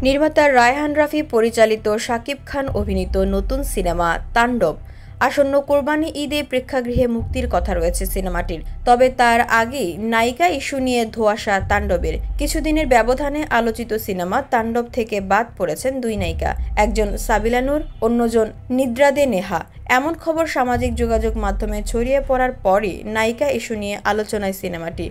নির্মাতা রায়হান রাফি পরিচালিত শাকিব খান অভিনীত নতুন সিনেমা তাণ্ডব আসন্ন কোরবানি ঈদে প্রেক্ষাগৃহে মুক্তির কথা রয়েছে সিনেমাটির। তবে তার আগেই নায়িকা ইস্যু নিয়ে ধোঁয়াশা তাণ্ডবের। কিছুদিনের ব্যবধানে আলোচিত সিনেমা তাণ্ডব থেকে বাদ পড়েছেন দুই নায়িকা, একজন সাবিলা নূর, অন্যজন নিদ্রাদে নেহা। এমন খবর সামাজিক যোগাযোগ মাধ্যমে ছড়িয়ে পড়ার পরই নায়িকা ইস্যু নিয়ে আলোচনায় সিনেমাটি।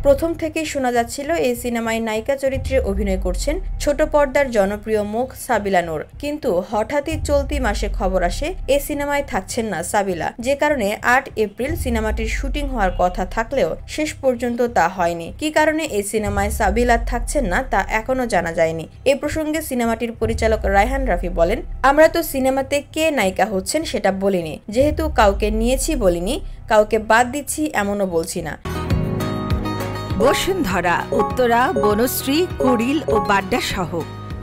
প্রথম থেকেই শোনা যাচ্ছিল এই সিনেমায় নায়িকা চরিত্রে অভিনয় করছেন ছোট পর্দার জনপ্রিয় মুখ সাবিলা নূর, কিন্তু হঠাৎই চলতি মাসে খবর আসে এই সিনেমায় থাকছেন না সাবিলা, যে কারণে ৮ এপ্রিল সিনেমাটির শুটিং হওয়ার কথা থাকলেও শেষ পর্যন্ত তা হয়নি। কি কারণে এই সিনেমায় সাবিলা থাকছেন না তা এখনো জানা যায়নি। এ প্রসঙ্গে সিনেমাটির পরিচালক রায়হান রাফি বলেন, আমরা তো সিনেমাতে কে নায়িকা হচ্ছেন সেটা বলিনি, যেহেতু কাউকে নিয়েছি বলিনি, কাউকে বাদ দিচ্ছি এমনও বলছি না। বসুন্ধরা, উত্তরা, বনশ্রী, কুড়িল ও বাড্ডা সহ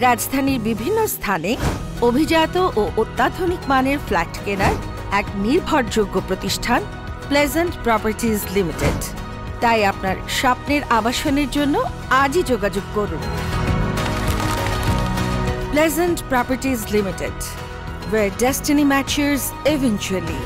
রাজধানীর বিভিন্ন স্থানে অভিজাত ও অত্যাধুনিক মানের ফ্ল্যাট কেনার এক নির্ভরযোগ্য প্রতিষ্ঠান প্লেজেন্ট প্রপার্টিজ লিমিটেড। তাই আপনার স্বপ্নের আবাসনের জন্য আজই যোগাযোগ করুন। Pleasant properties limited, where destiny matches eventually.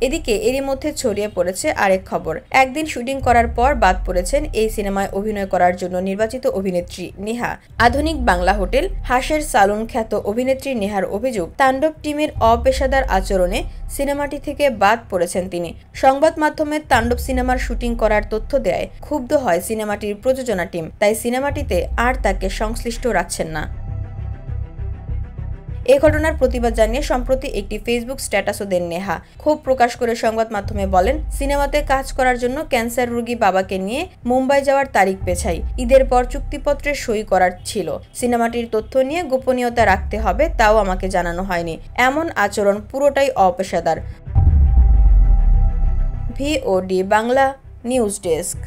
এদিকে এরই মধ্যে ছড়িয়ে পড়েছে আরেক খবর। একদিন শুটিং করার পর বাদ পড়েছেন এই সিনেমায় অভিনয় করার জন্য নির্বাচিত অভিনেত্রী নেহা। আধুনিক বাংলা হোটেল হাঁসের সালুন খ্যাত অভিনেত্রী নেহার অভিযোগ, তাণ্ডব টিমের অপেশাদার আচরণে সিনেমাটি থেকে বাদ পড়েছেন তিনি। সংবাদ মাধ্যমে তাণ্ডব সিনেমার শুটিং করার তথ্য দেয় ক্ষুব্ধ হয় সিনেমাটির প্রযোজনা টিম, তাই সিনেমাটিতে আর তাকে সংশ্লিষ্ট রাখছেন না। এ ঘটনার প্রতিবাদ জানিয়ে সম্প্রতি একটি ফেসবুক স্ট্যাটাসও দেন নেহা। ক্ষোভ প্রকাশ করে সংবাদ মাধ্যমে বলেন, সিনেমাতে কাজ করার জন্য ক্যান্সার রোগী বাবাকে নিয়ে মুম্বাই যাওয়ার তারিখ পেছাই। ঈদের পর চুক্তিপত্রে সই করার ছিল। সিনেমাটির তথ্য নিয়ে গোপনীয়তা রাখতে হবে, তাও আমাকে জানানো হয়নি। এমন আচরণ পুরোটাই অপেশাদার। VOD Bangla news desk.